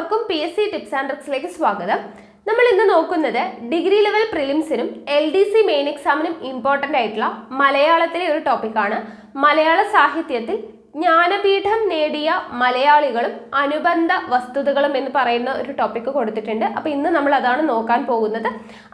എല്ലാവർക്കും PSC tips and ട്രിക്സിലേക്ക് സ്വാഗതം. നമ്മൾ ഇന്ന് നോക്കുന്നത് ഡിഗ്രി ലെവൽ പ്രിലിംസിനും LDC മെയിൻ എക്സാമിനും ഇമ്പോർട്ടൻ്റ് ആയിട്ടുള്ള മലയാളത്തിലെ ഒരു ടോപ്പിക്കാണ്. മലയാള സാഹിത്യത്തിൽ ജ്ഞാനപീഠം നേടിയ മലയാളികളും അനുബന്ധ വസ്തുതകളും എന്ന് പറയുന്ന ഒരു ടോപ്പിക്ക് കൊടുത്തിട്ടുണ്ട്. അപ്പോൾ ഇന്ന് നമ്മൾ അതാണ് നോക്കാൻ പോകുന്നത്.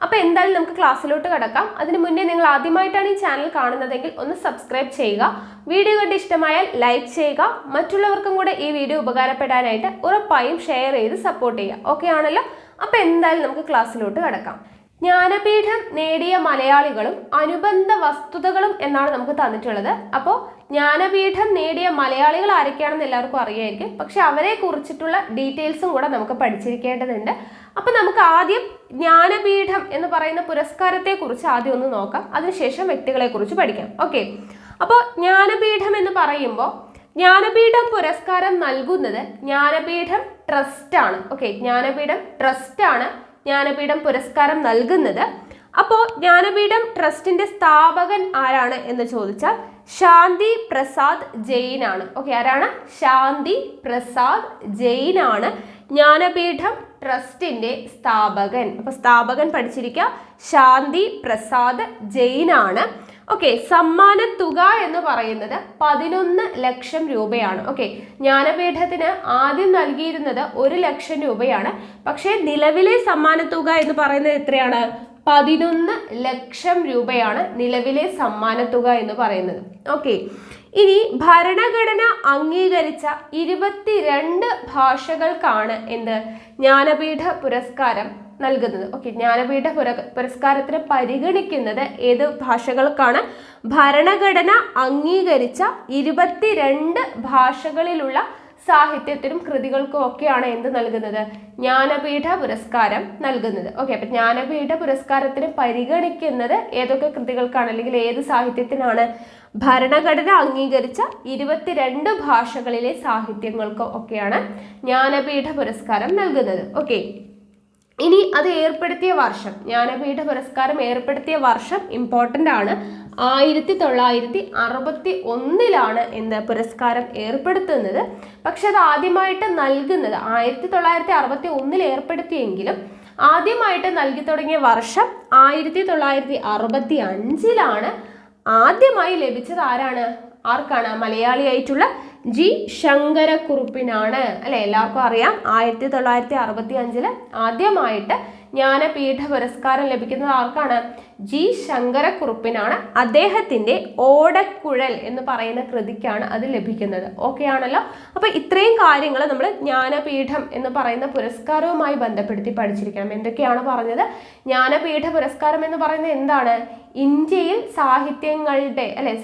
അപ്പോൾ എന്തായാലും നമുക്ക് ക്ലാസ്സിലോട്ട് കടക്കാം. അതിന് മുന്നേ നിങ്ങൾ ആദ്യമായിട്ടാണ് ഈ ചാനൽ കാണുന്നതെങ്കിൽ ഒന്ന് സബ്സ്ക്രൈബ് ചെയ്യുക. വീഡിയോ കണ്ട് ഇഷ്ടമായാൽ ലൈക്ക് ചെയ്യുക. മറ്റുള്ളവർക്കും കൂടെ ഈ വീഡിയോ ഉപകാരപ്പെടാനായിട്ട് ഉറപ്പായും ഷെയർ ചെയ്ത് സപ്പോർട്ട് ചെയ്യുക. ഓക്കെ ആണല്ലോ? അപ്പോൾ എന്തായാലും നമുക്ക് ക്ലാസ്സിലോട്ട് കടക്കാം. ജ്ഞാനപീഠം നേടിയ മലയാളികളും അനുബന്ധ വസ്തുതകളും എന്നാണ് നമുക്ക് തന്നിട്ടുള്ളത്. അപ്പോൾ ജ്ഞാനപീഠം നേടിയ മലയാളികൾ ആരൊക്കെയാണെന്ന് എല്ലാവർക്കും അറിയായിരിക്കും. പക്ഷെ അവരെ കുറിച്ചിട്ടുള്ള ഡീറ്റെയിൽസും കൂടെ നമുക്ക് പഠിച്ചിരിക്കേണ്ടതുണ്ട്. അപ്പോൾ നമുക്ക് ആദ്യം ജ്ഞാനപീഠം എന്ന് പറയുന്ന പുരസ്കാരത്തെ കുറിച്ച് ആദ്യം ഒന്ന് നോക്കാം. അതിനുശേഷം വ്യക്തികളെ കുറിച്ച് പഠിക്കാം. ഓക്കെ, അപ്പോൾ ജ്ഞാനപീഠം എന്ന് പറയുമ്പോൾ ജ്ഞാനപീഠം പുരസ്കാരം നൽകുന്നത് ജ്ഞാനപീഠം ട്രസ്റ്റാണ്. ഓക്കെ, ജ്ഞാനപീഠം ട്രസ്റ്റാണ് ജ്ഞാനപീഠം പുരസ്കാരം നൽകുന്നത്. അപ്പോൾ ജ്ഞാനപീഠം ട്രസ്റ്റിന്റെ സ്ഥാപകൻ ആരാണ് എന്ന് ചോദിച്ചാൽ ശാന്തി പ്രസാദ് ജെയിൻ ആണ്. ഓക്കെ, ആരാണ്? ശാന്തി പ്രസാദ് ജെയിൻ ആണ് ജ്ഞാനപീഠം ട്രസ്റ്റിന്റെ സ്ഥാപകൻ. അപ്പൊ സ്ഥാപകൻ പഠിച്ചിരിക്കുക, ശാന്തി പ്രസാദ് ജെയിൻ ആണ്. ഓക്കെ, സമ്മാന തുക എന്ന് പറയുന്നത് 11 ലക്ഷം രൂപയാണ്. ഓക്കെ, ജ്ഞാനപീഠത്തിന് ആദ്യം നൽകിയിരുന്നത് 1 ലക്ഷം രൂപയാണ്. പക്ഷേ നിലവിലെ സമ്മാന തുക എന്ന് പറയുന്നത് എത്രയാണ്? 11 ലക്ഷം രൂപയാണ് നിലവിലെ സമ്മാന തുക എന്ന് പറയുന്നത്. ഓക്കെ, ഇനി ഭരണഘടന അംഗീകരിച്ച 22 ഭാഷകൾക്കാണ് എന്ത് ജ്ഞാനപീഠ പുരസ്കാരം നൽകുന്നത്. ഓക്കെ, ജ്ഞാനപീഠ പുരസ്കാരത്തിന് പരിഗണിക്കുന്നത് ഏത് ഭാഷകൾക്കാണ്? ഭരണഘടന അംഗീകരിച്ച 22 ഭാഷകളിലുള്ള സാഹിത്യത്തിനും കൃതികൾക്കും ഒക്കെയാണ് എന്ത് നൽകുന്നത്? ജ്ഞാനപീഠ പുരസ്കാരം നൽകുന്നത്. ഓക്കെ, അപ്പൊ ജ്ഞാനപീഠ പുരസ്കാരത്തിന് പരിഗണിക്കുന്നത് ഏതൊക്കെ കൃതികൾക്കാണ്, അല്ലെങ്കിൽ ഏത് സാഹിത്യത്തിനാണ്? ഭരണഘടന അംഗീകരിച്ച 22 ഭാഷകളിലെ സാഹിത്യങ്ങൾക്കും ഒക്കെയാണ് ജ്ഞാനപീഠ പുരസ്കാരം നൽകുന്നത്. ഓക്കെ, ഇനി അത് ഏർപ്പെടുത്തിയ വർഷം, ജ്ഞാനപീഠ പുരസ്കാരം ഏർപ്പെടുത്തിയ വർഷം ഇമ്പോർട്ടൻ്റ് ആണ്. 1961 എന്ത് പുരസ്കാരം ഏർപ്പെടുത്തുന്നത്. പക്ഷെ അത് ആദ്യമായിട്ട് നൽകുന്നത് 1961 ഏർപ്പെടുത്തിയെങ്കിലും ആദ്യമായിട്ട് നൽകി തുടങ്ങിയ വർഷം 1965 ആദ്യമായി ലഭിച്ചത് ആരാണ്? ആർക്കാണ്? മലയാളിയായിട്ടുള്ള ജി ശങ്കരക്കുറുപ്പിനാണ്. അല്ലെ, എല്ലാവർക്കും അറിയാം 1965 ആദ്യമായിട്ട് ജ്ഞാനപീഠ പുരസ്കാരം ലഭിക്കുന്നത് ആർക്കാണ്? ജി ശങ്കരക്കുറുപ്പിനാണ്. അദ്ദേഹത്തിന്റെ ഓടക്കുഴൽ എന്ന് പറയുന്ന കൃതിക്കാണ് അത് ലഭിക്കുന്നത്. ഓക്കെ ആണല്ലോ? അപ്പൊ ഇത്രയും കാര്യങ്ങൾ നമ്മൾ ജ്ഞാനപീഠം എന്ന് പറയുന്ന പുരസ്കാരവുമായി ബന്ധപ്പെടുത്തി പഠിച്ചിരിക്കണം. എന്തൊക്കെയാണ് പറഞ്ഞത്? ജ്ഞാനപീഠ പുരസ്കാരം എന്ന് പറയുന്നത് എന്താണ്? ഇന്ത്യയിൽ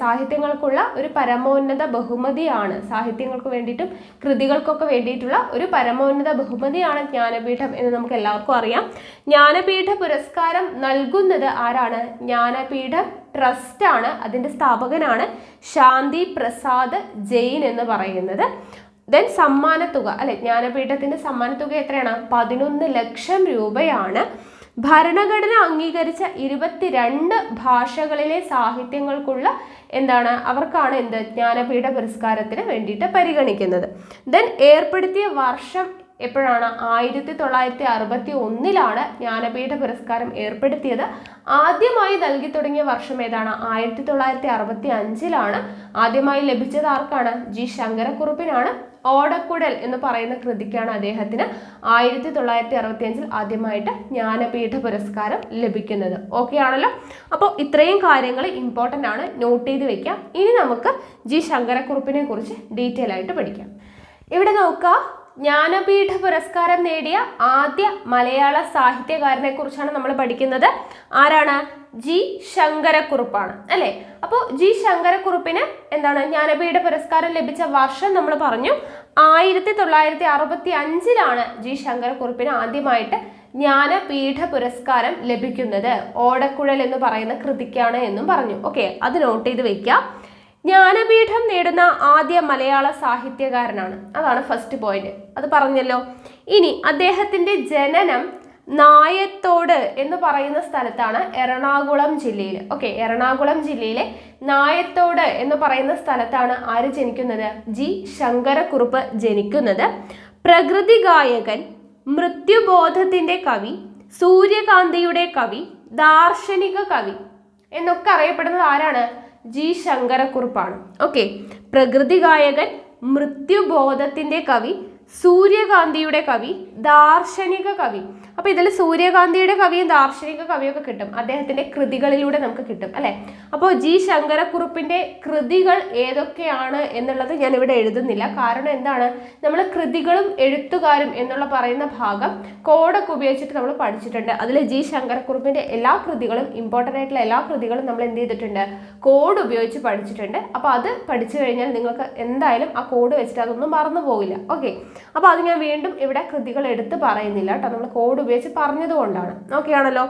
സാഹിത്യങ്ങൾക്കുള്ള ഒരു പരമോന്നത ബഹുമതിയാണ്. സാഹിത്യങ്ങൾക്ക് വേണ്ടിയിട്ടും കൃതികൾക്കൊക്കെ വേണ്ടിയിട്ടുള്ള ഒരു പരമോന്നത ബഹുമതിയാണ് ജ്ഞാനപീഠം എന്ന് നമുക്ക് എല്ലാവർക്കും അറിയാം. ജ്ഞാനപീഠ പുരസ്കാരം നൽകുന്നത് ആരാണ്? ജ്ഞാനപീഠം ട്രസ്റ്റ് ആണ്. അതിന്റെ സ്ഥാപകനാണ് ശാന്തി പ്രസാദ് ജെയിൻ എന്ന് പറയുന്നത്. ദെൻ സമ്മാനത്തുക, അല്ലെ, ജ്ഞാനപീഠത്തിന്റെ സമ്മാനത്തുക എത്രയാണ്? 11 ലക്ഷം രൂപയാണ്. ഭരണഘടന അംഗീകരിച്ച 22 ഭാഷകളിലെ സാഹിത്യങ്ങൾക്കുള്ള അവർക്കാണ് എന്ത് ജ്ഞാനപീഠ പുരസ്കാരത്തിന് വേണ്ടിയിട്ട് പരിഗണിക്കുന്നത്. ദെൻ ഏർപ്പെടുത്തിയ വർഷം എപ്പോഴാണ്? 1961 ജ്ഞാനപീഠ പുരസ്കാരം ഏർപ്പെടുത്തിയത്. ആദ്യമായി നൽകി തുടങ്ങിയ വർഷം ഏതാണ്? 1965 ആദ്യമായി ലഭിച്ചത് ആർക്കാണ്? ജി ശങ്കരക്കുറുപ്പിനാണ്. ഓടക്കുഴൽ എന്ന് പറയുന്ന കൃതിക്കാണ് അദ്ദേഹത്തിന് 1965 ആദ്യമായിട്ട് ജ്ഞാനപീഠ പുരസ്കാരം ലഭിക്കുന്നത്. ഓക്കെ ആണല്ലോ? അപ്പോൾ ഇത്രയും കാര്യങ്ങൾ ഇമ്പോർട്ടൻ്റ് ആണ്, നോട്ട് ചെയ്ത് വെക്കാം. ഇനി നമുക്ക് ജി ശങ്കരക്കുറുപ്പിനെ കുറിച്ച് ഡീറ്റെയിൽ ആയിട്ട് പഠിക്കാം. ഇവിടെ നോക്കുക, ജ്ഞാനപീഠ പുരസ്കാരം നേടിയ ആദ്യ മലയാള സാഹിത്യകാരനെ കുറിച്ചാണ് നമ്മൾ പഠിക്കുന്നത്. ആരാണ്? ജി ശങ്കരക്കുറുപ്പാണ്. അല്ലെ, അപ്പോൾ ജി ശങ്കരക്കുറുപ്പിന് ജ്ഞാനപീഠ പുരസ്കാരം ലഭിച്ച വർഷം നമ്മൾ പറഞ്ഞു. 1965 ജി ശങ്കരക്കുറുപ്പിന് ആദ്യമായിട്ട് ജ്ഞാനപീഠ പുരസ്കാരം ലഭിക്കുന്നത്. ഓടക്കുഴൽ എന്ന് പറയുന്ന കൃതിക്കാണ് എന്നും പറഞ്ഞു. ഓക്കെ, അത് നോട്ട് ചെയ്ത് വെക്കാം. ജ്ഞാനപീഠം നേടുന്ന ആദ്യ മലയാള സാഹിത്യകാരനാണ്. അതാണ് ഫസ്റ്റ് പോയിന്റ്. അത് പറഞ്ഞല്ലോ. ഇനി അദ്ദേഹത്തിന്റെ ജനനം നായത്തോട് എന്ന് പറയുന്ന സ്ഥലത്താണ്, എറണാകുളം ജില്ലയിൽ. ഓക്കെ, എറണാകുളം ജില്ലയിലെ നായത്തോട് എന്ന് പറയുന്ന സ്ഥലത്താണ് ആര് ജനിക്കുന്നത്? ജി ശങ്കരക്കുറുപ്പ് ജനിക്കുന്നത്. പ്രകൃതി ഗായകൻ, മൃത്യുബോധത്തിന്റെ കവി, സൂര്യകാന്തിയുടെ കവി, ദാർശനിക കവി എന്നൊക്കെ അറിയപ്പെടുന്നത് ആരാണ്? ജി ശങ്കരക്കുറുപ്പാണ്. ഓക്കെ, പ്രകൃതി ഗായകൻ, മൃത്യുബോധത്തിന്റെ കവി, സൂര്യകാന്തിയുടെ കവി, ദാർശനിക കവി. അപ്പൊ ഇതിൽ സൂര്യകാന്തിയുടെ കവിയും ദാർശനിക കവിയൊക്കെ കിട്ടും, അദ്ദേഹത്തിന്റെ കൃതികളിലൂടെ നമുക്ക് കിട്ടും അല്ലെ. അപ്പോൾ ജി ശങ്കരക്കുറുപ്പിന്റെ കൃതികൾ ഏതൊക്കെയാണ് എന്നുള്ളത് ഞാൻ ഇവിടെ എഴുതുന്നില്ല. കാരണം എന്താണ്, നമ്മൾ കൃതികളും എഴുത്തുകാരും എന്നുള്ള പറയുന്ന ഭാഗം കോഡൊക്കെ ഉപയോഗിച്ചിട്ട് നമ്മൾ പഠിച്ചിട്ടുണ്ട്. അതിൽ ജി ശങ്കരക്കുറുപ്പിന്റെ എല്ലാ കൃതികളും, ഇമ്പോർട്ടൻ്റ് ആയിട്ടുള്ള എല്ലാ കൃതികളും നമ്മൾ എന്ത് ചെയ്തിട്ടുണ്ട്? കോഡ് ഉപയോഗിച്ച് പഠിച്ചിട്ടുണ്ട്. അപ്പോൾ അത് പഠിച്ചു കഴിഞ്ഞാൽ നിങ്ങൾക്ക് എന്തായാലും ആ കോഡ് വെച്ചിട്ട് അതൊന്നും മറന്നു പോകില്ല. ഓക്കെ, അപ്പോൾ അത് ഞാൻ വീണ്ടും ഇവിടെ കൃതികൾ എടുത്ത് പറയുന്നില്ല കേട്ടോ, നമ്മൾ കോഡ് ഉപയോഗിച്ച് പറഞ്ഞതുകൊണ്ടാണ്. ഓക്കെ ആണല്ലോ,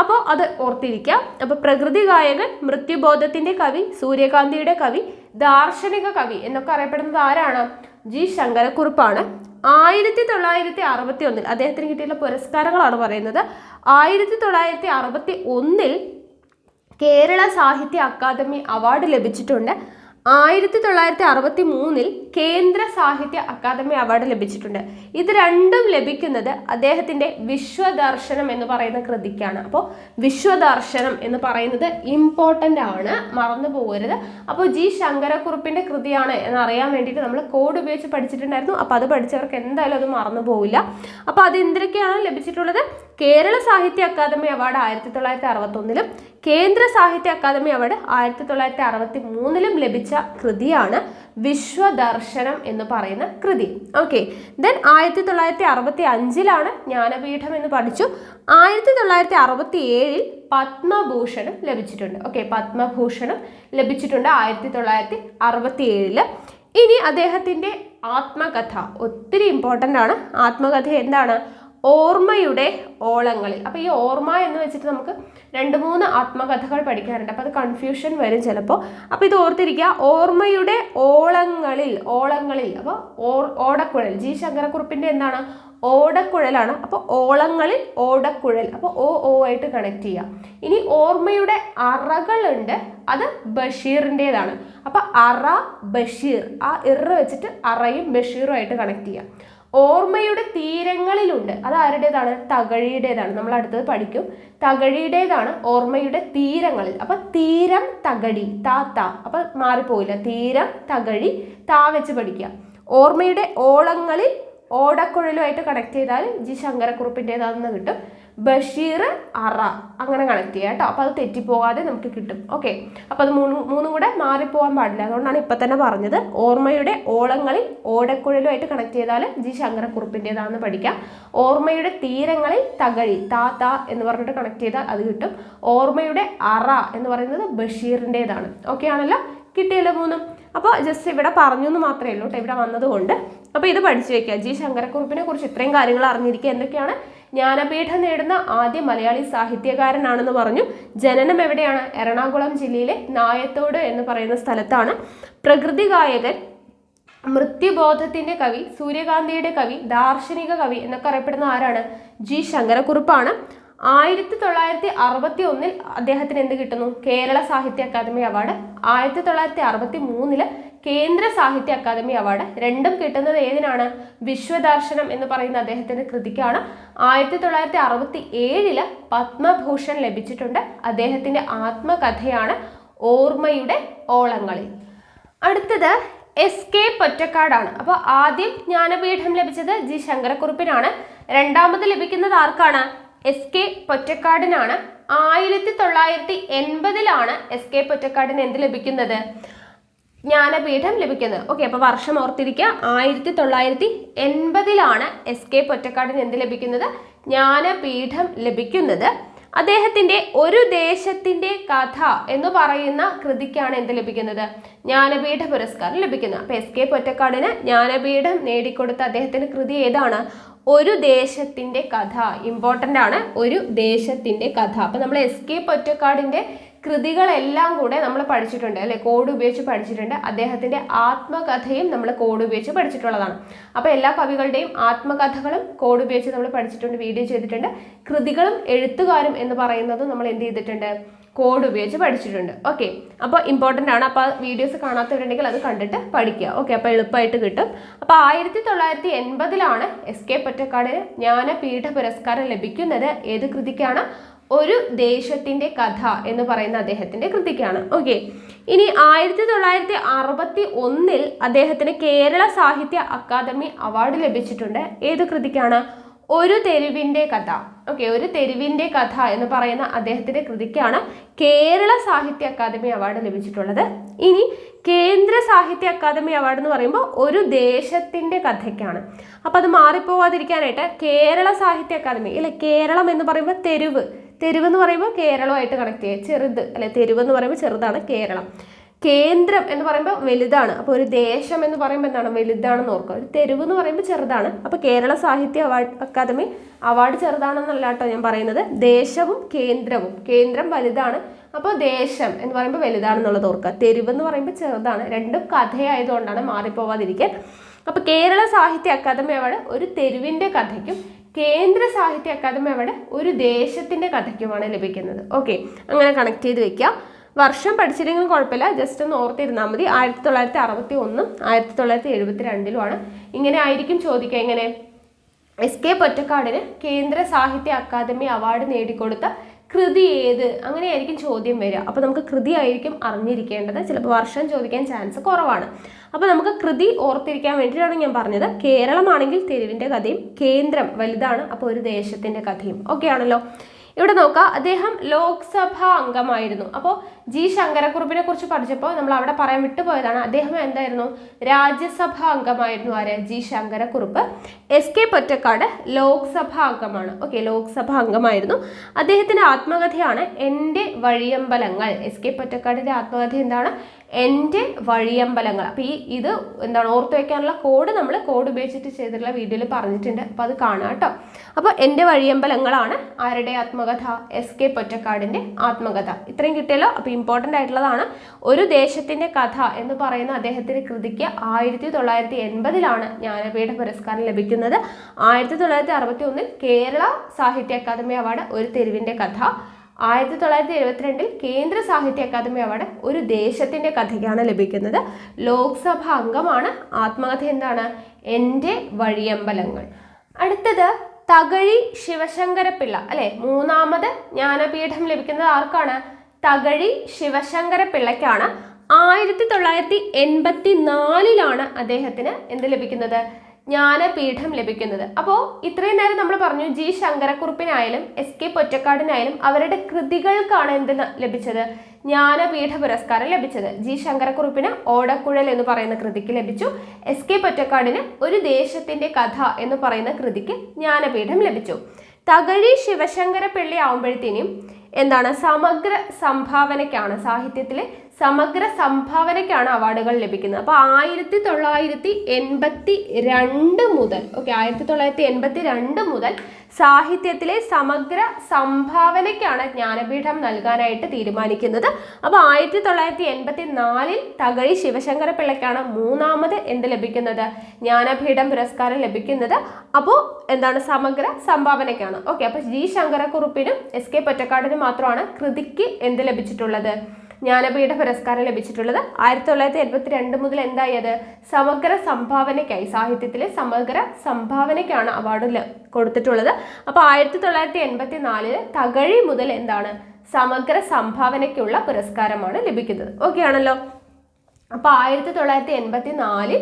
അപ്പോൾ അത് ഓർത്തിരിക്കാം. അപ്പോൾ പ്രകൃതി ഗായകൻ, മൃത്യുബോധത്തിന്റെ കവി, സൂര്യകാന്തിയുടെ കവി, ദാർശനിക കവി എന്നൊക്കെ അറിയപ്പെടുന്നത് ആരാണ്? ജി ശങ്കരക്കുറുപ്പാണ്. 1961 അദ്ദേഹത്തിന് കിട്ടിയുള്ള പുരസ്കാരങ്ങളാണ് പറയുന്നത്. 1961 കേരള സാഹിത്യ അക്കാദമി അവാർഡ് ലഭിച്ചിട്ടുണ്ട്. 1963 കേന്ദ്ര സാഹിത്യ അക്കാദമി അവാർഡ് ലഭിച്ചിട്ടുണ്ട്. ഇത് രണ്ടും ലഭിക്കുന്നത് അദ്ദേഹത്തിന്റെ വിശ്വദർശനം എന്ന് പറയുന്ന കൃതിക്കാണ്. അപ്പോൾ വിശ്വദർശനം എന്ന് പറയുന്നത് ഇമ്പോർട്ടൻ്റ് ആണ്, മറന്നു പോകരുത്. അപ്പോൾ ജി ശങ്കരക്കുറുപ്പിന്റെ കൃതിയാണ് എന്നറിയാൻ വേണ്ടിയിട്ട് നമ്മൾ കോഡ് ഉപയോഗിച്ച് പഠിച്ചിട്ടുണ്ടായിരുന്നു. അപ്പോൾ അത് പഠിച്ചവർക്ക് എന്തായാലും അത് മറന്നു പോവില്ല. അപ്പോൾ അത് എന്തൊക്കെയാണ് ലഭിച്ചിട്ടുള്ളത്? കേരള സാഹിത്യ അക്കാദമി അവാർഡ് 1961 കേന്ദ്ര സാഹിത്യ അക്കാദമി അവാർഡ് 1963 ലഭിച്ച കൃതിയാണ് വിശ്വദർശനം എന്ന് പറയുന്ന കൃതി. ഓക്കെ, ദെൻ 1965 ജ്ഞാനപീഠം എന്ന് പഠിച്ചു. 1967 പത്മഭൂഷണം ലഭിച്ചിട്ടുണ്ട്. ഓക്കെ, പത്മഭൂഷണം ലഭിച്ചിട്ടുണ്ട് 1967. ഇനി അദ്ദേഹത്തിന്റെ ആത്മകഥ ഒത്തിരി ഇമ്പോർട്ടൻ്റ് ആണ്. ആത്മകഥ എന്താണ്? ഓർമ്മയുടെ ഓളങ്ങളിൽ. അപ്പോൾ ഈ ഓർമ്മ എന്ന് വെച്ചിട്ട് നമുക്ക് 2-3 ആത്മകഥകൾ പഠിക്കാറുണ്ട്. അപ്പോൾ അത് കൺഫ്യൂഷൻ വരും ചിലപ്പോൾ. അപ്പോൾ ഇത് ഓർത്തിരിക്കുക, ഓർമ്മയുടെ ഓളങ്ങളിൽ. അപ്പോൾ ഓടക്കുഴൽ, ജി ശങ്കരക്കുറുപ്പിന്റെ എന്താണ്? ഓടക്കുഴലാണ്. അപ്പോൾ ഓളങ്ങളിൽ ഓടക്കുഴൽ, അപ്പോൾ ഓ ആയിട്ട് കണക്ട് ചെയ്യുക. ഇനി ഓർമ്മയുടെ അറകളുണ്ട്, അത് ബഷീറിൻ്റെതാണ്. അപ്പോൾ അറ ബഷീർ, ആ ഇറ വെച്ചിട്ട് അറയും ബഷീറും ആയിട്ട് കണക്ട് ചെയ്യുക. ഓർമ്മയുടെ തീരങ്ങളിലുണ്ട്, അത് ആരുടേതാണ്? തകഴിയുടേതാണ്. നമ്മൾ അടുത്തത് പഠിക്കും. തകഴിയുടേതാണ് ഓർമ്മയുടെ തീരങ്ങളിൽ. അപ്പൊ തീരം തകഴി, താ. അപ്പൊ മാറിപ്പോയില്ല, തീരം തകഴി, താ വെച്ച് പഠിക്കുക. ഓർമ്മയുടെ ഓളങ്ങളിൽ ഓടക്കുഴലുമായിട്ട് കണക്ട് ചെയ്താൽ ജി ശങ്കരക്കുറുപ്പിൻ്റെതാണെന്ന് കിട്ടും. ബഷീർ അറ അങ്ങനെ കണക്ട് ചെയ്യുക കേട്ടോ. അപ്പോൾ അത് തെറ്റിപ്പോകാതെ നമുക്ക് കിട്ടും. ഓക്കെ, അപ്പോൾ അത് മൂന്നും കൂടെ മാറിപ്പോകാൻ പാടില്ല. അതുകൊണ്ടാണ് ഇപ്പം തന്നെ പറഞ്ഞത്. ഓർമ്മയുടെ ഓളങ്ങളിൽ ഓടക്കുഴലുമായിട്ട് കണക്ട് ചെയ്താൽ ജി ശങ്കരക്കുറുപ്പിൻ്റെതാണെന്ന് പഠിക്കാം. ഓർമ്മയുടെ തീരങ്ങളിൽ തകഴി, താ എന്ന് പറഞ്ഞിട്ട് കണക്ട് ചെയ്താൽ അത് കിട്ടും. ഓർമ്മയുടെ അറ എന്ന് പറയുന്നത് ബഷീറിൻ്റെതാണ്. ഓക്കെ ആണല്ലോ, കിട്ടിയല്ലോ മൂന്നും. അപ്പോൾ ജസ്റ്റ് ഇവിടെ പറഞ്ഞു എന്ന് മാത്രമേ ഉള്ളൂ കേട്ടോ, ഇവിടെ വന്നതുകൊണ്ട്. അപ്പോൾ ഇത് പഠിച്ചു വെക്കുക. ജി ശങ്കരക്കുറുപ്പിനെ കുറിച്ച് ഇത്രയും കാര്യങ്ങൾ അറിഞ്ഞിരിക്കുക. എന്തൊക്കെയാണ്? ജ്ഞാനപീഠം നേടുന്ന ആദ്യ മലയാളി സാഹിത്യകാരനാണെന്ന് പറഞ്ഞു. ജനനം എവിടെയാണ്? എറണാകുളം ജില്ലയിലെ നായത്തോട് എന്ന് പറയുന്ന സ്ഥലത്താണ്. പ്രകൃതി ഗായകൻ, മൃത്യുബോധത്തിന്റെ കവി, സൂര്യകാന്തിയുടെ കവി, ദാർശനിക കവി എന്നൊക്കെ അറിയപ്പെടുന്ന ആരാണ്? ജി ശങ്കരക്കുറുപ്പാണ്. 1961 അദ്ദേഹത്തിന് എന്ത് കിട്ടുന്നു? കേരള സാഹിത്യ അക്കാദമി അവാർഡ്. 1963 കേന്ദ്ര സാഹിത്യ അക്കാദമി അവാർഡ്. രണ്ടും കിട്ടുന്നത് ഏതിനാണ്? വിശ്വദർശനം എന്ന് പറയുന്ന അദ്ദേഹത്തിന്റെ കൃതിക്കാണ്. 1967 പത്മഭൂഷൺ ലഭിച്ചിട്ടുണ്ട്. അദ്ദേഹത്തിന്റെ ആത്മകഥയാണ് ഓർമ്മയുടെ ഓളങ്ങളിൽ. അടുത്തത് SK പൊറ്റക്കാടാണ്. അപ്പോൾ ആദ്യം ജ്ഞാനപീഠം ലഭിച്ചത് ജി ശങ്കരക്കുറുപ്പിനാണ്. രണ്ടാമത് ലഭിക്കുന്നത് ആർക്കാണ്? SK പൊറ്റക്കാടിനാണ്. 1980 SK പൊറ്റക്കാടിന് എന്ത് ലഭിക്കുന്നത്? ജ്ഞാനപീഠം ലഭിക്കുന്നത്. ഓക്കെ, അപ്പോൾ വർഷം ഓർത്തിരിക്കുക. 1980 SK പൊറ്റക്കാടിന് എന്ത് ലഭിക്കുന്നത്? ജ്ഞാനപീഠം ലഭിക്കുന്നത്. അദ്ദേഹത്തിന്റെ ഒരു ദേശത്തിന്റെ കഥ എന്ന് പറയുന്ന കൃതിക്കാണ് എന്ത് ലഭിക്കുന്നത്? ജ്ഞാനപീഠ പുരസ്കാരം ലഭിക്കുന്നത്. അപ്പൊ SK പൊറ്റക്കാടിന് ജ്ഞാനപീഠം നേടിക്കൊടുത്ത അദ്ദേഹത്തിന്റെ കൃതി ഏതാണ്? ഒരു ദേശത്തിന്റെ കഥ. ഇമ്പോർട്ടൻ്റ് ആണ്, ഒരു ദേശത്തിന്റെ കഥ. അപ്പൊ നമ്മൾ SK പൊറ്റക്കാടിന്റെ കൃതികളെല്ലാം കൂടെ നമ്മൾ പഠിച്ചിട്ടുണ്ട് അല്ലെ, കോഡ് ഉപയോഗിച്ച് പഠിച്ചിട്ടുണ്ട്. അദ്ദേഹത്തിന്റെ ആത്മകഥയും നമ്മൾ കോഡ് ഉപയോഗിച്ച് പഠിച്ചിട്ടുള്ളതാണ്. അപ്പോൾ എല്ലാ കവികളുടെയും ആത്മകഥകളും കോഡ് ഉപയോഗിച്ച് നമ്മൾ പഠിച്ചിട്ടുണ്ട്, വീഡിയോ ചെയ്തിട്ടുണ്ട്. കൃതികളും എഴുത്തുകാരും എന്ന് പറയുന്നത് നമ്മൾ എന്ത് ചെയ്തിട്ടുണ്ട്? കോഡ് ഉപയോഗിച്ച് പഠിച്ചിട്ടുണ്ട്. ഓക്കെ, അപ്പോൾ ഇമ്പോർട്ടൻ്റ് ആണ്. അപ്പോൾ വീഡിയോസ് കാണാത്തവരുണ്ടെങ്കിൽ അത് കണ്ടിട്ട് പഠിക്കുക. ഓക്കെ, അപ്പോൾ എളുപ്പമായിട്ട് കിട്ടും. അപ്പോൾ 1980 എസ്.കെ. പൊറ്റക്കാടിന് ജ്ഞാനപീഠ പുരസ്കാരം ലഭിക്കുന്നത് ഏത് കൃതിക്കാണ്? ഒരു ദേശത്തിൻ്റെ കഥ എന്ന് പറയുന്ന അദ്ദേഹത്തിൻ്റെ കൃതിക്കാണ്. ഓക്കെ, ഇനി 1961 അദ്ദേഹത്തിന് കേരള സാഹിത്യ അക്കാദമി അവാർഡ് ലഭിച്ചിട്ടുണ്ട്. ഏത് കൃതിക്കാണ്? ഒരു തെരുവിൻ്റെ കഥ. ഓക്കെ, ഒരു തെരുവിൻ്റെ കഥ എന്ന് പറയുന്ന അദ്ദേഹത്തിൻ്റെ കൃതിക്കാണ് കേരള സാഹിത്യ അക്കാദമി അവാർഡ് ലഭിച്ചിട്ടുള്ളത്. ഇനി കേന്ദ്ര സാഹിത്യ അക്കാദമി അവാർഡ് എന്ന് പറയുമ്പോൾ ഒരു ദേശത്തിൻ്റെ കഥയ്ക്കാണ്. അപ്പോൾ അത് മാറിപ്പോവാതിരിക്കാനായിട്ട് കേരള സാഹിത്യ അക്കാദമി അല്ലെ, കേരളം എന്ന് പറയുമ്പോൾ തെരുവ്, തെരുവ് എന്ന് പറയുമ്പോൾ കേരളമായിട്ട് കണക്ട് ചെയ്യുക, ചെറുത് അല്ലെ, തെരുവ് എന്ന് പറയുമ്പോൾ ചെറുതാണ് കേരളം. കേന്ദ്രം എന്ന് പറയുമ്പോൾ വലുതാണ്. അപ്പോൾ ഒരു ദേശം എന്ന് പറയുമ്പോൾ എന്താണ്? വലുതാണെന്ന് ഓർക്കുക. ഒരു തെരുവ് എന്ന് പറയുമ്പോൾ ചെറുതാണ്. അപ്പോൾ കേരള സാഹിത്യ അക്കാദമി അവാർഡ് ചെറുതാണെന്നല്ല കേട്ടോ ഞാൻ പറയുന്നത്. ദേശവും കേന്ദ്രവും, കേന്ദ്രം വലുതാണ്, അപ്പോൾ ദേശം എന്ന് പറയുമ്പോൾ വലുതാണെന്നുള്ളത് ഓർക്കുക. തെരുവ് എന്ന് പറയുമ്പോൾ ചെറുതാണ്. രണ്ടും കഥയായതുകൊണ്ടാണ്, മാറിപ്പോവാതിരിക്കാൻ. അപ്പോൾ കേരള സാഹിത്യ അക്കാദമി അവാർഡ് ഒരു തെരുവിൻ്റെ കഥയ്ക്കും കേന്ദ്ര സാഹിത്യ അക്കാദമി അവാർഡ് ഒരു ദേശത്തിൻ്റെ കഥയ്ക്കുമാണ് ലഭിക്കുന്നത്. ഓക്കെ, അങ്ങനെ കണക്ട് ചെയ്ത് വെക്കുക. വർഷം പഠിച്ചില്ലെങ്കിലും കുഴപ്പമില്ല, ജസ്റ്റ് ഒന്ന് ഓർത്തിരുന്നാൽ മതി. 1961 1972 ഇങ്ങനെ ആയിരിക്കും ചോദിക്കുക. എങ്ങനെ? എസ്.കെ. പൊറ്റക്കാടിന് കേന്ദ്ര സാഹിത്യ അക്കാദമി അവാർഡ് നേടിക്കൊടുത്ത കൃതി ഏത്? അങ്ങനെയായിരിക്കും ചോദ്യം വരിക. അപ്പോൾ നമുക്ക് കൃതി ആയിരിക്കും അറിഞ്ഞിരിക്കേണ്ടത്. ചിലപ്പോൾ വർഷം ചോദിക്കാൻ ചാൻസ് കുറവാണ്. അപ്പോൾ നമുക്ക് കൃതി ഓർത്തിരിക്കാൻ വേണ്ടിയിട്ടാണ് ഞാൻ പറഞ്ഞത്. കേരളമാണെങ്കിൽ തെരുവിൻ്റെ കഥയും, കേന്ദ്രം വലുതാണ്, അപ്പോൾ ഒരു ദേശത്തിൻ്റെ കഥയും. ഓക്കെ ആണല്ലോ. ഇവിടെ നോക്കുക, അദ്ദേഹം ലോക്സഭാ അംഗമായിരുന്നു. അപ്പോൾ ജി ശങ്കരക്കുറുപ്പിനെ കുറിച്ച് പഠിച്ചപ്പോൾ നമ്മൾ അവിടെ പറയാൻ വിട്ടുപോയതാണ്. അദ്ദേഹം എന്തായിരുന്നു? രാജ്യസഭാ അംഗമായിരുന്നു. ആര്? ജി ശങ്കരക്കുറുപ്പ്. എസ്.കെ. പൊറ്റക്കാട് ലോക്സഭാ അംഗമാണ്. ഓക്കെ, ലോക്സഭാ അംഗമായിരുന്നു. അദ്ദേഹത്തിൻ്റെ ആത്മകഥയാണ് എൻ്റെ വഴിയമ്പലങ്ങൾ. എസ്.കെ. പൊറ്റക്കാടിൻ്റെ ആത്മകഥ എന്താണ്? എൻ്റെ വഴിയമ്പലങ്ങൾ. അപ്പോൾ ഇത് എന്താണ് ഓർത്ത് വയ്ക്കാനുള്ള കോഡ് നമ്മൾ കോഡ് ഉപയോഗിച്ചിട്ട് ചെയ്തിട്ടുള്ള വീഡിയോയിൽ പറഞ്ഞിട്ടുണ്ട്. അപ്പോൾ അത് കാണാം കേട്ടോ. അപ്പോൾ എൻ്റെ വഴിയമ്പലങ്ങളാണ് ആരുടെ ആത്മകഥ? എസ്.കെ. പൊറ്റക്കാടിൻ്റെ ആത്മകഥ. ഇത്രയും കിട്ടിയല്ലോ. അപ്പോൾ ഇമ്പോർട്ടൻ്റ് ആയിട്ടുള്ളതാണ്. ഒരു ദേശത്തിൻ്റെ കഥ എന്ന് പറയുന്ന അദ്ദേഹത്തിൻ്റെ കൃതിക്ക് 1980 ജ്ഞാനപീഠ പുരസ്കാരം ലഭിക്കുന്നത്. 1961 കേരള സാഹിത്യ അക്കാദമി അവാർഡ് ഒരു തെരുവിൻ്റെ കഥ. 1972 കേന്ദ്ര സാഹിത്യ അക്കാദമി അവാർഡ് ഒരു ദേശത്തിൻ്റെ കഥയ്ക്കാണ് ലഭിക്കുന്നത്. ലോക്സഭാ അംഗമാണ്. ആത്മകഥ എന്താണ്? എൻ്റെ വഴിയമ്പലങ്ങൾ. അടുത്തത് തകഴി ശിവശങ്കരപ്പിള്ള അല്ലെ. മൂന്നാമത് ജ്ഞാനപീഠം ലഭിക്കുന്നത് ആർക്കാണ്? തകഴി ശിവശങ്കരപ്പിള്ളയ്ക്കാണ്. 1984 അദ്ദേഹത്തിന് എന്ത് ലഭിക്കുന്നത്? ജ്ഞാനപീഠം ലഭിക്കുന്നത്. അപ്പോൾ ഇത്രയും നേരം നമ്മൾ പറഞ്ഞു ജി ശങ്കരക്കുറുപ്പിനായാലും എസ്.കെ. പൊറ്റക്കാടിനായാലും അവരുടെ കൃതികൾക്കാണ് എന്ത് ലഭിച്ചത്? ജ്ഞാനപീഠ പുരസ്കാരം ലഭിച്ചത്. ജി ശങ്കരക്കുറുപ്പിന് ഓടക്കുഴൽ എന്ന് പറയുന്ന കൃതിക്ക് ലഭിച്ചു. എസ്.കെ. പൊറ്റക്കാടിന് ഒരു ദേശത്തിൻ്റെ കഥ എന്ന് പറയുന്ന കൃതിക്ക് ജ്ഞാനപീഠം ലഭിച്ചു. തകഴി ശിവശങ്കരപ്പിള്ളി ആവുമ്പോഴത്തേനും എന്താണ്? സമഗ്ര സംഭാവനയ്ക്കാണ്, സാഹിത്യത്തിലെ സമഗ്ര സംഭാവനയ്ക്കാണ് അവാർഡുകൾ ലഭിക്കുന്നത്. അപ്പോൾ 1982 മുതൽ 1982 മുതൽ സാഹിത്യത്തിലെ സമഗ്ര സംഭാവനയ്ക്കാണ് ജ്ഞാനപീഠം നൽകാനായിട്ട് തീരുമാനിക്കുന്നത്. അപ്പോൾ 1984 തകഴി ശിവശങ്കരപ്പിള്ളയ്ക്കാണ് മൂന്നാമത് എന്ത് ലഭിക്കുന്നത്? ജ്ഞാനപീഠം പുരസ്കാരം ലഭിക്കുന്നത്. അപ്പോൾ എന്താണ്? സമഗ്ര സംഭാവനയ്ക്കാണ്. ഓക്കെ, അപ്പോൾ ജി ശങ്കരക്കുറുപ്പിനും എസ്.കെ. പൊറ്റക്കാടിനും മാത്രമാണ് കൃതിക്ക് എന്ത് ലഭിച്ചിട്ടുള്ളത്? ജ്ഞാനപീഠ പുരസ്കാരം ലഭിച്ചിട്ടുള്ളത്. 1982 മുതൽ എന്തായത്? സമഗ്ര സംഭാവനയ്ക്കായി, സാഹിത്യത്തിലെ സമഗ്ര സംഭാവനയ്ക്കാണ് അവാർഡ് കൊടുത്തിട്ടുള്ളത്. അപ്പോൾ 1984 തകഴി മുതൽ എന്താണ്? സമഗ്ര സംഭാവനയ്ക്കുള്ള പുരസ്കാരമാണ് ലഭിക്കുന്നത്. ഓക്കെ ആണല്ലോ. അപ്പോൾ 1984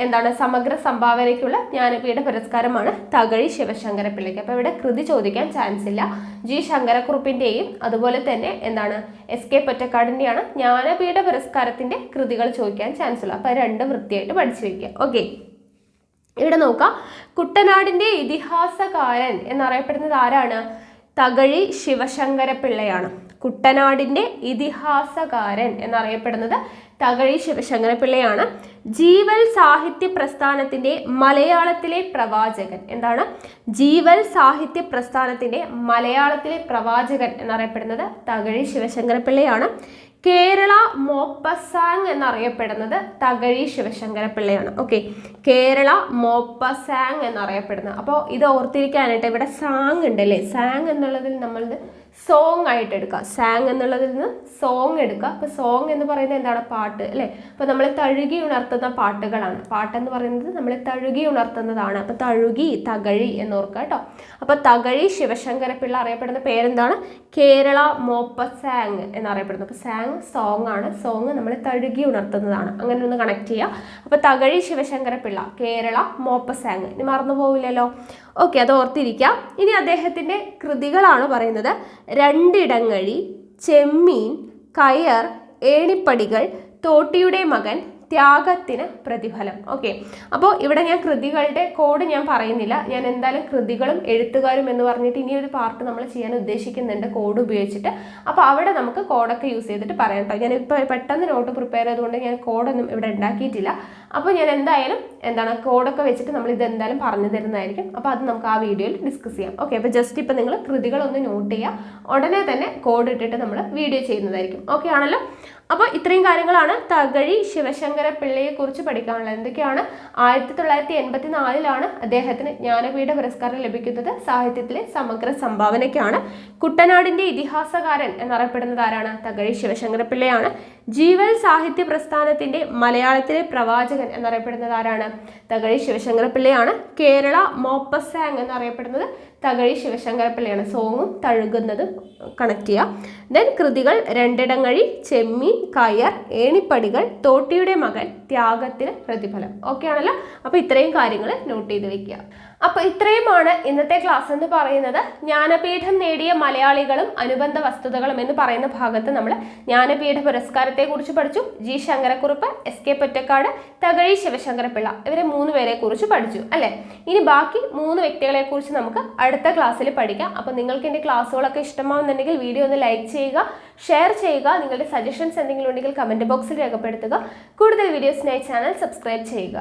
എന്താണ്? സമഗ്ര സംഭാവനയ്ക്കുള്ള ജ്ഞാനപീഠ പുരസ്കാരമാണ് തകഴി ശിവശങ്കരപ്പിള്ളയ്ക്ക്. അപ്പോൾ ഇവിടെ കൃതി ചോദിക്കാൻ ചാൻസ് ഇല്ല. ജി ശങ്കരക്കുറുപ്പിൻ്റെയും അതുപോലെ തന്നെ എന്താണ്? എസ്.കെ. പൊറ്റക്കാടിൻ്റെയാണ് ജ്ഞാനപീഠ പുരസ്കാരത്തിൻ്റെ കൃതികൾ ചോദിക്കാൻ ചാൻസ് ഉള്ളൂ. അപ്പോൾ രണ്ട് വൃത്തിയായിട്ട് പഠിച്ചു വയ്ക്കുക. ഓക്കെ, ഇവിടെ നോക്കാം. കുട്ടനാടിൻ്റെ ഇതിഹാസകാരൻ എന്നറിയപ്പെടുന്നത് ആരാണ്? തകഴി ശിവശങ്കരപ്പിള്ളയാണ്. കുട്ടനാടിൻ്റെ ഇതിഹാസകാരൻ എന്നറിയപ്പെടുന്നത് തകഴി ശിവശങ്കരപ്പിള്ളയാണ്. ജീവൽ സാഹിത്യ പ്രസ്ഥാനത്തിൻ്റെ മലയാളത്തിലെ പ്രവാചകൻ. എന്താണ്? ജീവൽ സാഹിത്യ പ്രസ്ഥാനത്തിൻ്റെ മലയാളത്തിലെ പ്രവാചകൻ എന്നറിയപ്പെടുന്നത് തകഴി ശിവശങ്കരപ്പിള്ളയാണ്. കേരള മോപ്പസാങ് എന്നറിയപ്പെടുന്നത് തകഴി ശിവശങ്കരപ്പിള്ളയാണ്. ഓക്കെ, കേരള മോപ്പസാങ് എന്നറിയപ്പെടുന്നത്. അപ്പോൾ ഇത് ഓർത്തിരിക്കാനായിട്ട് ഇവിടെ സാങ് ഉണ്ടല്ലേ, സാങ് എന്നുള്ളതിൽ നമ്മൾ സോങ് ആയിട്ട് എടുക്കുക. സാങ് എന്നുള്ളതിൽ നിന്ന് സോങ് എടുക്കുക. അപ്പോൾ സോങ് എന്ന് പറയുന്നത് എന്താണ്? പാട്ട് അല്ലേ? അപ്പോൾ നമ്മളെ തഴുകി ഉണർത്തുന്ന പാട്ടുകളാണ്. പാട്ടെന്ന് പറയുന്നത് നമ്മളെ തഴുകി ഉണർത്തുന്നതാണ്. അപ്പോൾ തഴുകി, തകഴി എന്നോർക്കുക കേട്ടോ. അപ്പോൾ തകഴി ശിവശങ്കരപ്പിള്ള അറിയപ്പെടുന്ന പേരെന്താണ്? കേരള മോപ്പസാങ് എന്നറിയപ്പെടുന്നു. അപ്പോൾ സാങ് സോങ് ആണ്. സോങ് നമ്മളെ തഴുകി ഉണർത്തുന്നതാണ്. അങ്ങനെ ഒന്ന് കണക്ട് ചെയ്യുക. അപ്പോൾ തകഴി ശിവശങ്കരപ്പിള്ള, കേരള മോപ്പസാങ്. ഇനി മറന്നു പോവില്ലല്ലോ. ഓക്കെ, അത് ഓർത്തിരിക്കാം. ഇനി അദ്ദേഹത്തിൻ്റെ കൃതികളാണ് പറയുന്നത്. രണ്ടിടങ്ങഴി, ചെമ്മീൻ, കയർ, ഏണിപ്പടികൾ, തോട്ടിയുടെ മകൻ, ത്യാഗത്തിന് പ്രതിഫലം. ഓക്കെ, അപ്പോൾ ഇവിടെ ഞാൻ കൃതികളുടെ കോഡ് ഞാൻ പറയുന്നില്ല. ഞാൻ എന്തായാലും കൃതികളും എഴുത്തുകാരും എന്ന് പറഞ്ഞിട്ട് ഇനി ഒരു പാർട്ട് നമ്മൾ ചെയ്യാൻ ഉദ്ദേശിക്കുന്നുണ്ട് കോഡ് ഉപയോഗിച്ചിട്ട്. അപ്പോൾ അവിടെ നമുക്ക് കോഡൊക്കെ യൂസ് ചെയ്തിട്ട് പറയാം കേട്ടോ. ഞാനിപ്പോൾ പെട്ടെന്ന് നോട്ട് പ്രിപ്പയർ ചെയ്തുകൊണ്ട് ഞാൻ കോഡൊന്നും ഇവിടെ ഉണ്ടാക്കിയിട്ടില്ല. അപ്പോൾ ഞാൻ എന്തായാലും കോഡൊക്കെ വെച്ചിട്ട് നമ്മൾ ഇത് എന്തായാലും പറഞ്ഞു തരുന്നതായിരിക്കും. അപ്പോൾ അത് നമുക്ക് ആ വീഡിയോയിൽ ഡിസ്കസ് ചെയ്യാം. ഓക്കെ, അപ്പോൾ ജസ്റ്റ് ഇപ്പോൾ നിങ്ങൾ കൃതികളൊന്ന് നോട്ട് ചെയ്യുക. ഉടനെ തന്നെ കോഡ് ഇട്ടിട്ട് നമ്മൾ വീഡിയോ ചെയ്യുന്നതായിരിക്കും. ഓക്കെ ആണല്ലോ. അപ്പോൾ ഇത്രയും കാര്യങ്ങളാണ് തകഴി ശിവശങ്കരപ്പിള്ളയെ കുറിച്ച് പഠിക്കാനുള്ളത്. എന്തൊക്കെയാണ്? 1984 അദ്ദേഹത്തിന് ജ്ഞാനപീഠ പുരസ്കാരം ലഭിക്കുന്നത് സാഹിത്യത്തിലെ സമഗ്ര സംഭാവനയ്ക്കാണ്. കുട്ടനാടിന്റെ ഇതിഹാസകാരൻ എന്നറിയപ്പെടുന്നത് ആരാണ്? തകഴി ശിവശങ്കരപ്പിള്ളയാണ്. ജീവൽ സാഹിത്യ പ്രസ്ഥാനത്തിന്റെ മലയാളത്തിലെ പ്രവാചകൻ എന്നറിയപ്പെടുന്നത് ആരാണ്? തകഴി ശിവശങ്കരപ്പിള്ളയാണ്. കേരള മോപ്പസാങ് എന്നറിയപ്പെടുന്നത് തകഴി ശിവശങ്കരപ്പിള്ളയാണ്. സോങ്ങും തഴുകുന്നതും കണക്ട് ചെയ്യുക. ദെൻ കൃതികൾ രണ്ടിടങ്ങഴി, ചെമ്മീൻ, കയർ, ഏണിപ്പടികൾ, തോട്ടിയുടെ മകൻ, ത്യാഗത്തിന് പ്രതിഫലം. ഓക്കെ ആണല്ലോ. അപ്പോൾ ഇത്രയും കാര്യങ്ങൾ നോട്ട് ചെയ്ത് വെക്കുക. അപ്പോൾ ഇത്രയുമാണ് ഇന്നത്തെ ക്ലാസ് എന്ന് പറയുന്നത്. ജ്ഞാനപീഠം നേടിയ മലയാളികളും അനുബന്ധ വസ്തുതകളും എന്ന് പറയുന്ന ഭാഗത്ത് നമ്മൾ ജ്ഞാനപീഠ പുരസ്കാരത്തെ കുറിച്ച് പഠിച്ചു. ജി ശങ്കരക്കുറുപ്പ്, SK പൊറ്റക്കാട്, തകഴി ശിവശങ്കരപ്പിള്ള, ഇവരെ 3 പേരെ കുറിച്ച് പഠിച്ചു അല്ലേ? ഇനി ബാക്കി 3 വ്യക്തികളെ കുറിച്ച് നമുക്ക് അടുത്ത ക്ലാസ്സിൽ പഠിക്കാം. അപ്പോൾ നിങ്ങൾക്ക് എൻ്റെ ക്ലാസ്സുകളൊക്കെ ഇഷ്ടമാവുന്നുണ്ടെങ്കിൽ വീഡിയോ ഒന്ന് ലൈക്ക് ചെയ്യുക, ഷെയർ ചെയ്യുക. നിങ്ങളുടെ സജഷൻസ് എന്തെങ്കിലും ഉണ്ടെങ്കിൽ കമൻറ്റ് ബോക്സിൽ രേഖപ്പെടുത്തുക. കൂടുതൽ വീഡിയോസിനായി ചാനൽ സബ്സ്ക്രൈബ് ചെയ്യുക.